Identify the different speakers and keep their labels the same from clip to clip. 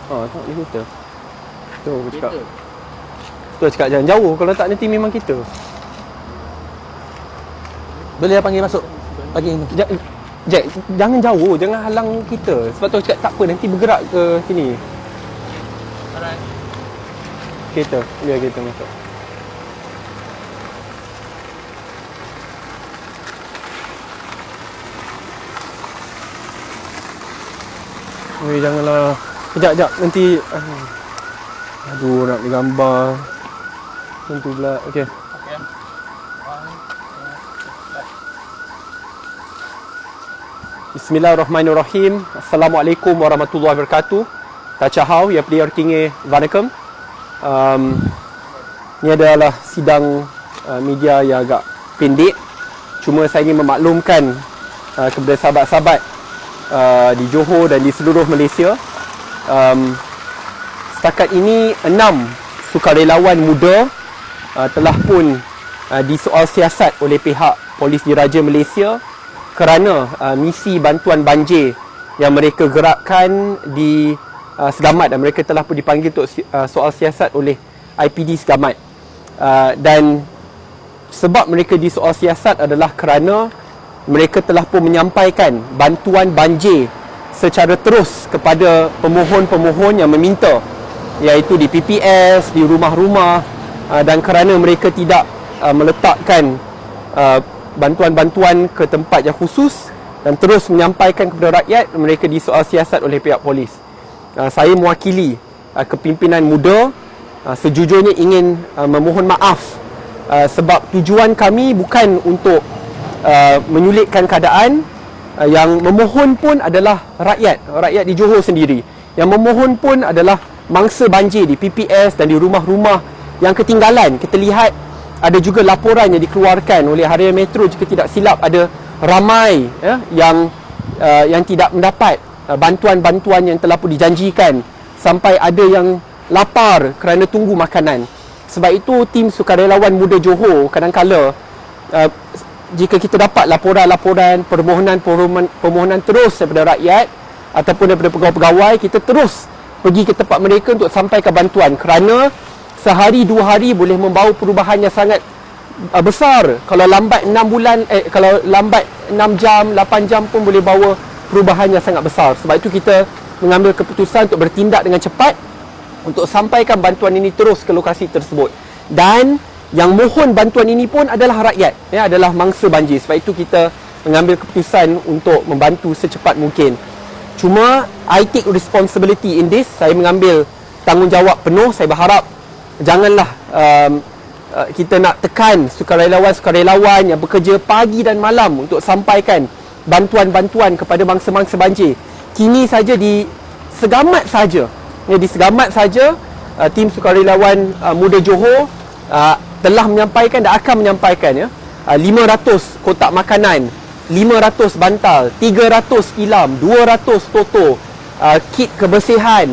Speaker 1: Tengok helikopter. Tu aku cakap. Tu aku cakap jangan jauh, kalau tak nanti memang kita. Boleh panggil masuk. Panggil. Jack, jangan jauh, jangan halang kita. Sebab tu aku cakap tak apa, nanti bergerak ke sini.
Speaker 2: Alright.
Speaker 1: Kereta, biar kereta masuk. Weh, janganlah. Sekejap, nanti. Aduh, nak digambar. Tentu pula, okey.
Speaker 2: Okay.
Speaker 1: Bismillahirrahmanirrahim. Assalamualaikum warahmatullahi wabarakatuh. Tachahau, ya pilihan tinggi Vanakkam. Ini adalah sidang media yang agak pendek. Cuma saya ingin memaklumkan kepada sahabat-sahabat di Johor dan di seluruh Malaysia. Setakat ini 6 sukarelawan muda telah pun disoal siasat oleh pihak Polis Diraja Malaysia kerana misi bantuan banjir yang mereka gerakkan di Segamat, dan mereka telah pun dipanggil untuk soal siasat oleh IPD Segamat. Dan sebab mereka disoal siasat adalah kerana mereka telah pun menyampaikan bantuan banjir secara terus kepada pemohon-pemohon yang meminta, iaitu di PPS, di rumah-rumah, dan kerana mereka tidak meletakkan bantuan-bantuan ke tempat yang khusus dan terus menyampaikan kepada rakyat, mereka disoal siasat oleh pihak polis. Saya mewakili kepimpinan muda sejujurnya ingin memohon maaf sebab tujuan kami bukan untuk menyulitkan keadaan. Yang memohon pun adalah rakyat di Johor sendiri. Yang memohon pun adalah mangsa banjir di PPS dan di rumah-rumah yang ketinggalan. Kita lihat ada juga laporan yang dikeluarkan oleh Harian Metro, jika tidak silap ada ramai yang tidak mendapat bantuan-bantuan yang telah pun dijanjikan, sampai ada yang lapar kerana tunggu makanan. Sebab itu tim sukarelawan muda Johor kadang-kala jika kita dapat laporan-laporan permohonan terus daripada rakyat ataupun daripada pegawai-pegawai, kita terus pergi ke tempat mereka untuk sampaikan bantuan, kerana sehari 2 hari boleh membawa perubahan yang sangat besar. Kalau lambat 6 bulan, kalau lambat 6 jam, 8 jam pun boleh bawa perubahan yang sangat besar. Sebab itu kita mengambil keputusan untuk bertindak dengan cepat untuk sampaikan bantuan ini terus ke lokasi tersebut. Dan yang mohon bantuan ini pun adalah rakyat, adalah mangsa banjir. Sebab itu kita mengambil keputusan untuk membantu secepat mungkin. Cuma I take responsibility in this. Saya mengambil tanggungjawab penuh. Saya berharap janganlah kita nak tekan sukarelawan-sukarelawan yang bekerja pagi dan malam untuk sampaikan bantuan-bantuan kepada mangsa-mangsa banjir. Kini saja di Segamat saja, di Segamat saja, tim sukarelawan muda Johor telah menyampaikan dan akan menyampaikan 500 kotak makanan, 500 bantal, 300 ilam, 200 toto, kit kebersihan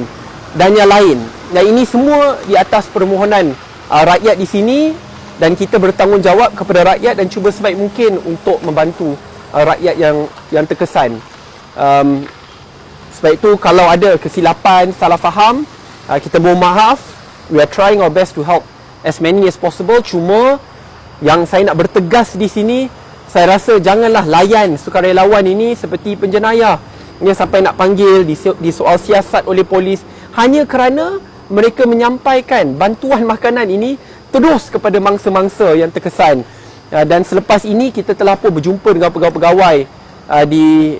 Speaker 1: dan yang lain. Dan ini semua di atas permohonan rakyat di sini, dan kita bertanggungjawab kepada rakyat dan cuba sebaik mungkin untuk membantu rakyat yang terkesan. Sebab itu kalau ada kesilapan, salah faham, kita mohon maaf. We are trying our best to help as many as possible. Cuma yang saya nak bertegas di sini, saya rasa janganlah layan sukarelawan ini seperti penjenayah yang sampai nak panggil disoal siasat oleh polis hanya kerana mereka menyampaikan bantuan makanan ini terus kepada mangsa-mangsa yang terkesan. Dan selepas ini kita telah pun berjumpa dengan pegawai-pegawai di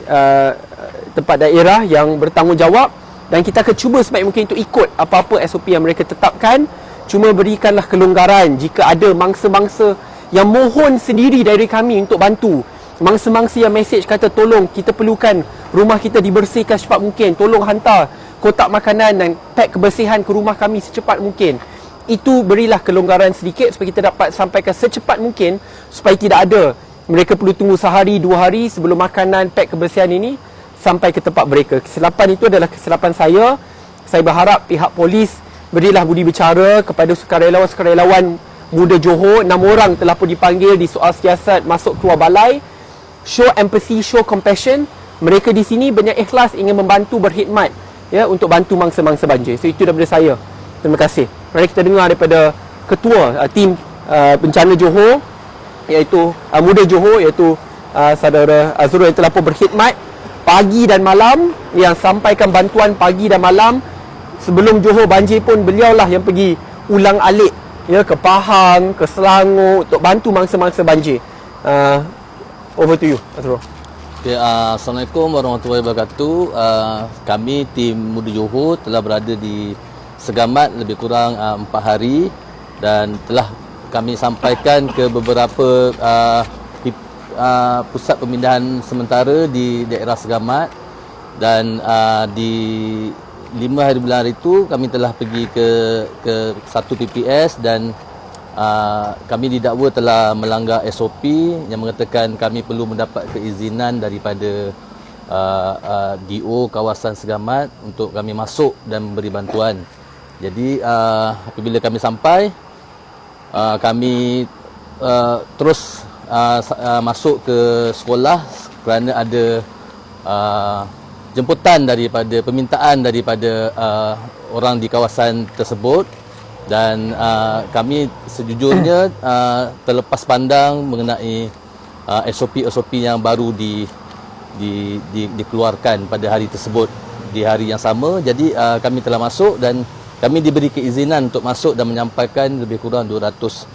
Speaker 1: tempat daerah yang bertanggungjawab, dan kita akan cuba sebaik mungkin untuk ikut apa-apa SOP yang mereka tetapkan. Cuma berikanlah kelonggaran jika ada mangsa-mangsa yang mohon sendiri dari kami untuk bantu. Mangsa-mangsa yang mesej kata tolong, kita perlukan rumah kita dibersihkan secepat mungkin, tolong hantar kotak makanan dan pack kebersihan ke rumah kami secepat mungkin. Itu berilah kelonggaran sedikit supaya kita dapat sampaikan secepat mungkin, supaya tidak ada mereka perlu tunggu sehari 2 hari sebelum makanan pack kebersihan ini sampai ke tempat mereka. Kesilapan itu adalah kesilapan saya. Saya berharap pihak polis berilah budi bicara kepada sukarelawan-sukarelawan muda Johor. 6 orang telah pun dipanggil disoal siasat masuk keluar balai. Show empathy, show compassion. Mereka di sini banyak ikhlas ingin membantu berkhidmat, ya, untuk bantu mangsa-mangsa banjir. So itu daripada saya. Terima kasih. Mari kita dengar daripada ketua tim bencana Johor, iaitu Muda Johor, iaitu saudara Azrul yang telah pun berkhidmat pagi dan malam, yang sampaikan bantuan pagi dan malam. Sebelum Johor banjir pun beliaulah yang pergi ulang alik, ya, ke Pahang, ke Selangor untuk bantu mangsa-mangsa banjir. Over to you, Azrul.
Speaker 3: Okay, Assalamualaikum warahmatullahi wabarakatuh. Kami tim Muda Johor telah berada di Segamat lebih kurang 4 hari dan telah kami sampaikan ke beberapa pusat pemindahan sementara di daerah Segamat, dan di 5 hari bulan itu kami telah pergi ke satu PPS dan kami didakwa telah melanggar SOP yang mengatakan kami perlu mendapat keizinan daripada DO kawasan Segamat untuk kami masuk dan memberi bantuan. Jadi apabila kami sampai, kami terus masuk ke sekolah kerana ada jemputan daripada permintaan daripada orang di kawasan tersebut, dan kami sejujurnya terlepas pandang mengenai SOP yang baru dikeluarkan pada hari tersebut di hari yang sama. Jadi kami telah masuk dan kami diberi keizinan untuk masuk dan menyampaikan lebih kurang 200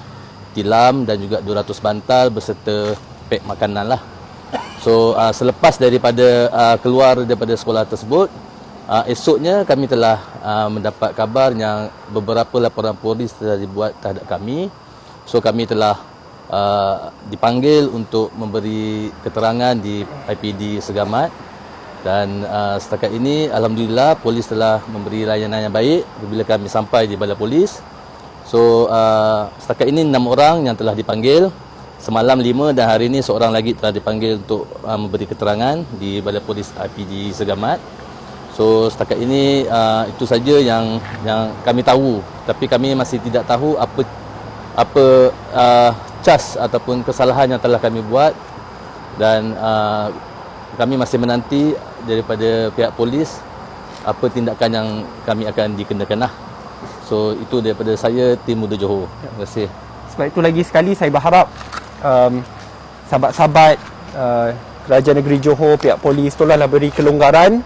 Speaker 3: tilam dan juga 200 bantal beserta pek makanan lah. So selepas daripada keluar daripada sekolah tersebut, esoknya kami telah mendapat kabar yang beberapa laporan polis telah dibuat terhadap kami. So kami telah dipanggil untuk memberi keterangan di IPD Segamat, dan setakat ini alhamdulillah polis telah memberi layanan yang baik bila kami sampai di balai polis. So setakat ini 6 orang yang telah dipanggil, semalam 5 dan hari ini seorang lagi telah dipanggil untuk memberi keterangan di balai polis IPD Segamat. So setakat ini itu saja yang kami tahu, tapi kami masih tidak tahu apa cas ataupun kesalahan yang telah kami buat, dan kami masih menanti daripada pihak polis apa tindakan yang kami akan dikenakan lah. So itu daripada saya, tim Muda Johor. Terima kasih.
Speaker 1: Sebab itu lagi sekali saya berharap sahabat-sahabat Kerajaan Negeri Johor, pihak polis tolonglah beri kelonggaran.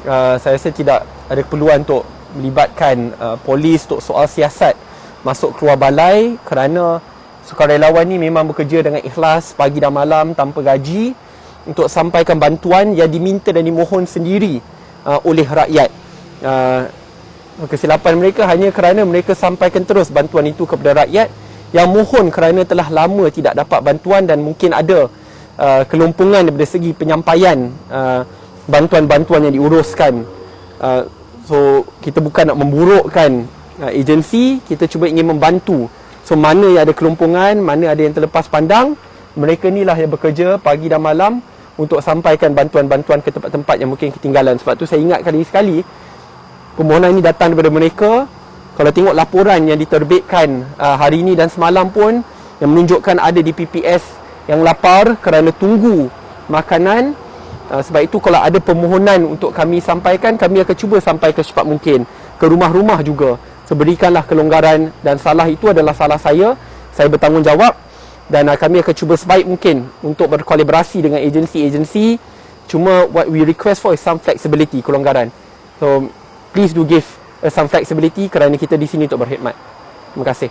Speaker 1: Saya rasa tidak ada keperluan untuk melibatkan polis untuk soal siasat masuk keluar balai, kerana sukarelawan ni memang bekerja dengan ikhlas pagi dan malam tanpa gaji untuk sampaikan bantuan yang diminta dan dimohon sendiri oleh rakyat. Kesilapan mereka hanya kerana mereka sampaikan terus bantuan itu kepada rakyat yang mohon kerana telah lama tidak dapat bantuan dan mungkin ada kelumpungan daripada segi penyampaian bantuan-bantuan yang diuruskan. So kita bukan nak memburukkan agensi, kita cuba ingin membantu. So mana yang ada kelumpungan, mana ada yang terlepas pandang, mereka inilah yang bekerja pagi dan malam untuk sampaikan bantuan-bantuan ke tempat-tempat yang mungkin ketinggalan. Sebab tu saya ingatkan lagi sekali, permohonan ini datang daripada mereka. Kalau tengok laporan yang diterbitkan hari ini dan semalam pun, yang menunjukkan ada di PPS yang lapar kerana tunggu makanan. Sebab itu kalau ada permohonan untuk kami sampaikan, kami akan cuba sampai secepat mungkin ke rumah-rumah juga. So berikanlah kelonggaran, dan salah itu adalah salah saya bertanggungjawab, dan kami akan cuba sebaik mungkin untuk berkolaborasi dengan agensi-agensi. Cuma what we request for is some flexibility, kelonggaran. So please do give some flexibility kerana kita di sini untuk berkhidmat. Terima kasih.